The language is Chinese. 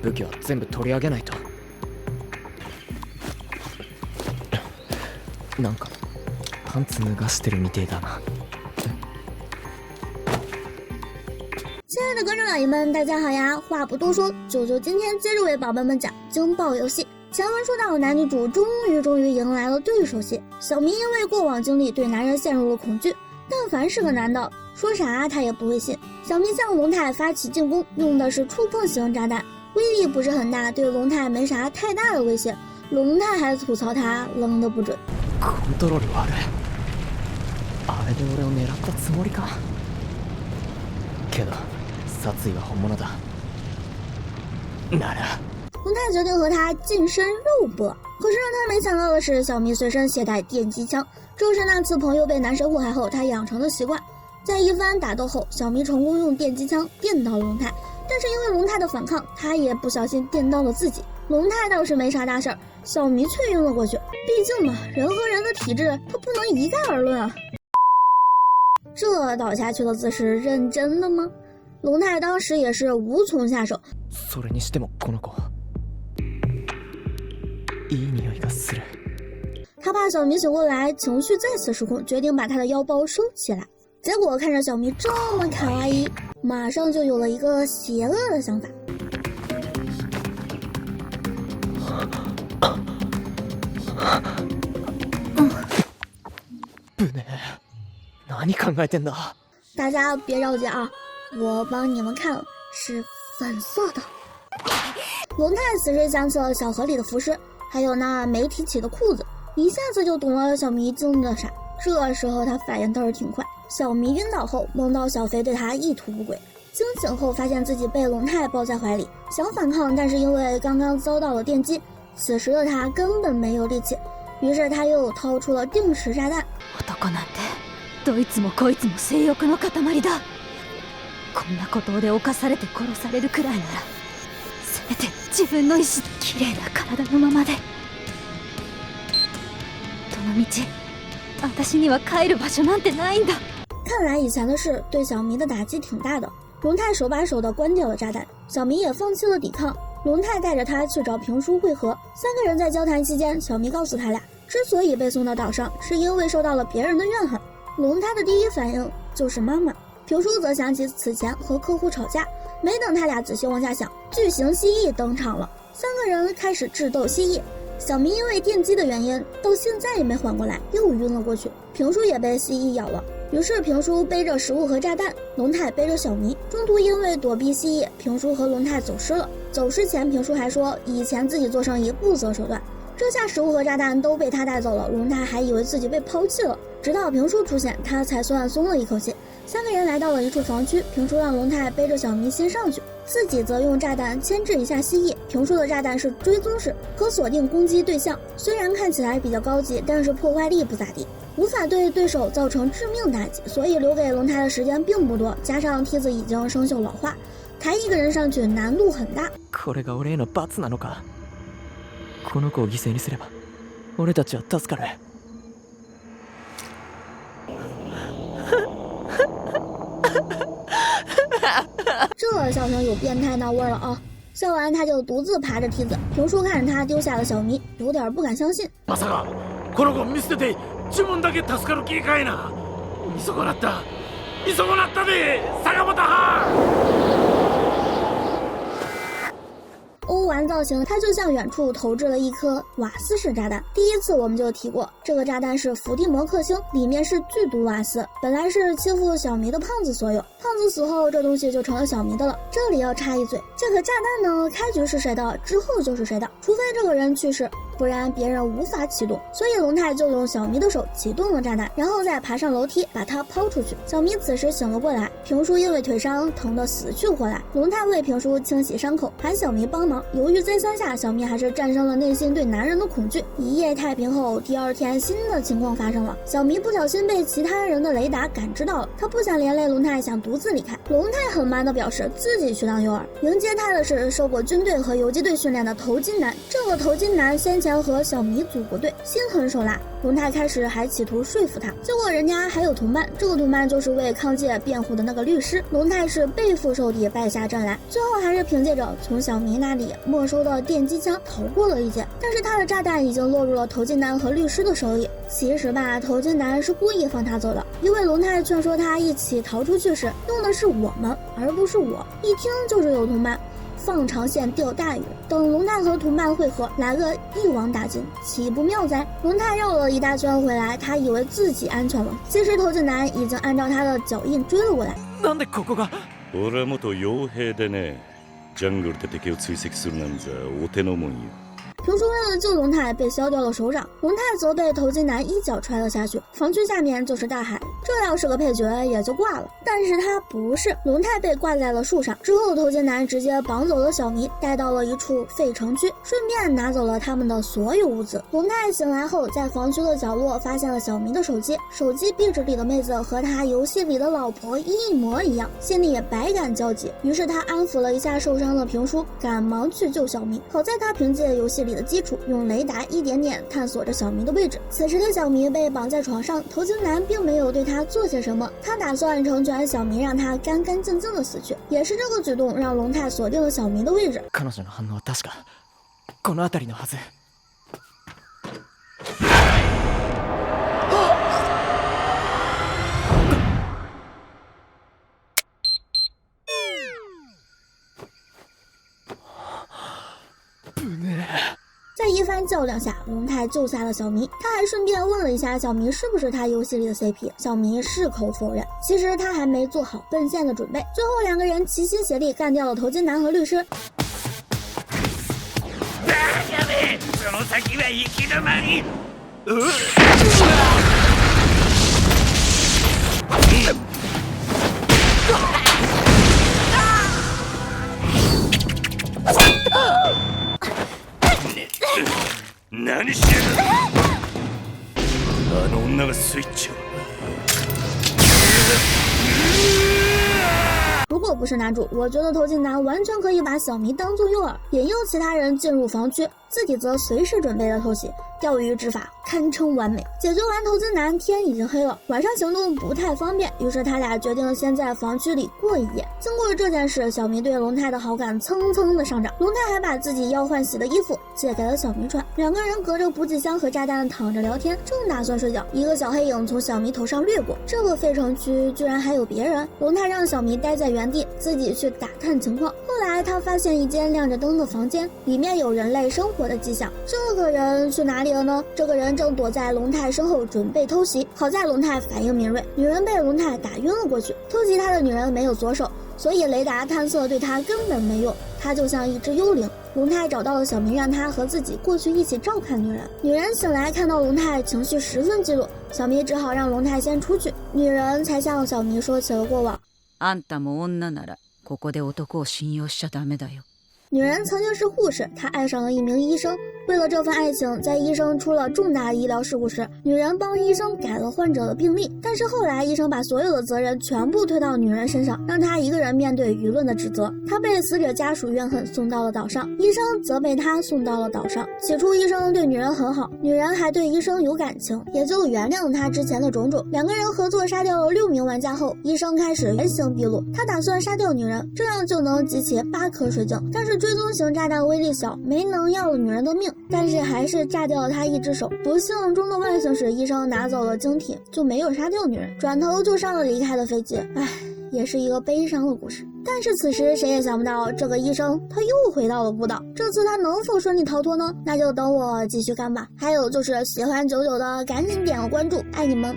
武器は全部取り上げないと。なんかパンツ脱がしてるみてえだな。亲爱的观众老爷们，大家好呀！话不多说，九九今天接着为宝贝们讲惊爆游戏。前文说到，男女主终于迎来了对手戏。小明因为过往经历对男人陷入了恐惧，但凡是个男的，说啥他也不会信。小明向龙太发起进攻，用的是触碰型炸弹，威力不是很大，对龙太没啥太大的威胁。龙太还吐槽他扔得不准。コントロール悪い。あれで俺を狙ったつもりか。けど殺意は本物だ。なら龙太决定和他近身肉搏，可是让他没想到的是，小明随身携带电击枪，这是那次朋友被男神祸害后他养成的习惯。在一番打斗后，小明成功用电击枪电到了龙太，但是因为龙太的反抗，他也不小心电到了自己。龙太倒是没啥大事儿，小明却晕了过去。毕竟嘛，人和人的体质他不能一概而论啊。这倒下去的姿势认真的吗？龙太当时也是无从下手。それにしてもこの子いい匂いがする。他怕小明醒过来，情绪再次失控，决定把他的腰包收起来。结果看着小明这么卡哇伊，马上就有了一个邪恶的想法。不ね、何考えてんだ。大家别着急啊，我帮你们看了，是粉色的。龙太此时想起了小河里的浮尸，还有那没提起的裤子，一下子就懂了小迷惊的啥。这时候他反应倒是挺快，小迷晕倒后梦到小飞对他意图不轨，惊醒后发现自己被龙太抱在怀里，想反抗，但是因为刚刚遭到了电击，此时的他根本没有力气，于是他又掏出了定时炸弹。男なんてどいつもこいつも性欲の塊だ。こんな孤島で侵されて殺されるくらいなら、せめて自分の意志で綺麗な体のままで。どのみち私には帰る場所なんてないんだ。看来以前的事对小明的打击挺大的。龙太手把手地关掉了炸弹，小明也放弃了抵抗。龙太带着他去找评书会合，三个人在交谈期间，小明告诉他俩，之所以被送到岛上，是因为受到了别人的怨恨。龙太的第一反应就是妈妈，评书则想起此前和客户吵架。没等他俩仔细往下想，巨型蜥蜴登场了，三个人开始智斗蜥蜴。小明因为电击的原因，到现在也没缓过来，又晕了过去。评书也被蜥蜴咬了，于是评书背着食物和炸弹，龙太背着小明。中途因为躲避蜥蜴，评书和龙太走失了。走失前，评书还说以前自己做生意不择手段，这下食物和炸弹都被他带走了，龙太还以为自己被抛弃了。直到评书出现，他才算松了一口气。三个人来到了一处房区，评书让龙太背着小明先上去，自己则用炸弹牵制一下蜥蜴。评书的炸弹是追踪式，可锁定攻击对象，虽然看起来比较高级，但是破坏力不咋地，无法对对手造成致命打击，所以留给龙太的时间并不多。加上梯子已经生锈老化，抬一个人上去难度很大。これが俺への罰なのか。この子を犠牲にすれば俺たちは助かる。这笑声有变态闹味了啊！笑完他就独自爬着梯子，评书看着他丢下了小迷，有点不敢相信。まさかこの子見捨てて自分だけ助かる気かいな。見損なったで坂本は。欧完造型，他就向远处投掷了一颗瓦斯式炸弹。第一次我们就提过，这个炸弹是伏地魔克星，里面是剧毒瓦斯，本来是欺负小迷的胖子所有，胖子死后这东西就成了小迷的了。这里要插一嘴，这颗炸弹呢，开局是谁的，之后就是谁的，除非这个人去世，不然别人无法启动。所以龙太就用小迷的手启动了炸弹，然后再爬上楼梯把它抛出去。小迷此时醒了过来，评书因为腿伤疼得死去活来，龙太为评书清洗伤口，喊小迷帮忙。犹豫再三下，小迷还是战胜了内心对男人的恐惧。一夜太平后，第二天新的情况发生了，小迷不小心被其他人的雷达感知到了，他不想连累龙太，想独自离开。龙太很慢地表示自己去当诱饵，迎接他的是受过军队和游击队训练的头巾男。这个头巾男先前和小迷组过队，心狠手辣。龙太开始还企图说服他，结果人家还有同伴，这个同伴就是为康介辩护的那个律师。龙太是背负受敌，败下阵来，最后还是凭借着从小迷那里没收的电击枪逃过了一劫。但是他的炸弹已经落入了头巾男和律师的手里。其实吧，头巾男是故意放他走的，因为龙太劝说他一起逃出去时用的是我们，而不是我，一听就是有同伴。放长线钓大鱼，等龙太和同伴会合，来个一网打尽，岂不妙哉？龙太绕了一大圈回来，他以为自己安全了，其实头巾男已经按照他的脚印追了过来。なんでここが？俺は元傭兵でね、ジャングルで敵を追跡するなんざお手のもんよ。评叔为了救龙太被削掉了手掌，龙太则被头巾男一脚踹了下去，防区下面就是大海。这要是个配角也就挂了，但是他不是。龙太被挂在了树上之后，头巾男直接绑走了小迷，带到了一处废城区，顺便拿走了他们的所有物资。龙太醒来后，在防区的角落发现了小迷的手机，手机壁纸里的妹子和他游戏里的老婆一模一样，心里百感交集。于是他安抚了一下受伤的评叔，赶忙去救小迷。好在他凭借游戏里的基础，用雷达一点点探索着小迷的位置。此时的小迷被绑在床上，头巾男并没有对他做些什么，他打算成全小迷，让他干干净净的死去。也是这个举动让龙太锁定了小迷的位置。彼女の反応は確かこの辺りのはず。在一番较量下，龙太救下了小迷，他还顺便问了一下小迷是不是他游戏里的 CP， 小迷矢口否認。其实他还没做好奔现的准备。最后两个人齐心协力干掉了头巾男和律师。やべえ、その先は行き止まり。何してる？あの女がスイッチを。如果不是男主，我觉得头巾男完全可以把小迷当作诱饵，引诱其他人进入防区，自己则随时准备着偷袭。钓鱼执法堪称完美。解救完头巾男，天已经黑了，晚上行动不太方便，于是他俩决定先在防区里过一夜。经过这件事，小迷对龙太的好感蹭蹭的上涨，龙太还把自己要换洗的衣服借给了小迷穿。两个人隔着补给箱和炸弹躺着聊天，正打算睡觉，一个小黑影从小迷头上掠过。这个废城区居然还有别人，龙太让小迷待在原地，自己去打探情况。后来他发现一间亮着灯的房间，里面有人类生活的迹象。这个人去哪里了呢？这个人正躲在龙太身后准备偷袭，好在龙太反应敏锐，女人被龙太打晕了过去。偷袭他的女人没有左手，所以雷达探测对他根本没用，他就像一只幽灵。龙太找到了小明，让他和自己过去一起照看女人。女人醒来看到龍太情绪十分激怒，小明只好让龍太先出去。女人才向小明说起了过往。あんたも女ならここで男を信用しちゃダメだよ。女人曾经是护士，她爱上了一名医生。为了这份爱情，在医生出了重大医疗事故时，女人帮医生改了患者的病历。但是后来，医生把所有的责任全部推到女人身上，让她一个人面对舆论的指责。她被死者家属怨恨，送到了岛上；医生则被她送到了岛上。起初，医生对女人很好，女人还对医生有感情，也就原谅了他之前的种种。两个人合作杀掉了6名玩家后，医生开始原形毕露，他打算杀掉女人，这样就能集齐8颗水晶。但是追踪型炸弹威力小，没能要了女人的命。但是还是炸掉了他一只手。不幸中的万幸是，医生拿走了晶体，就没有杀掉女人，转头就上了离开的飞机。唉，也是一个悲伤的故事。但是此时谁也想不到，这个医生他又回到了孤岛。这次他能否顺利逃脱呢？那就等我继续看吧。还有就是喜欢九九的赶紧点个关注，爱你们，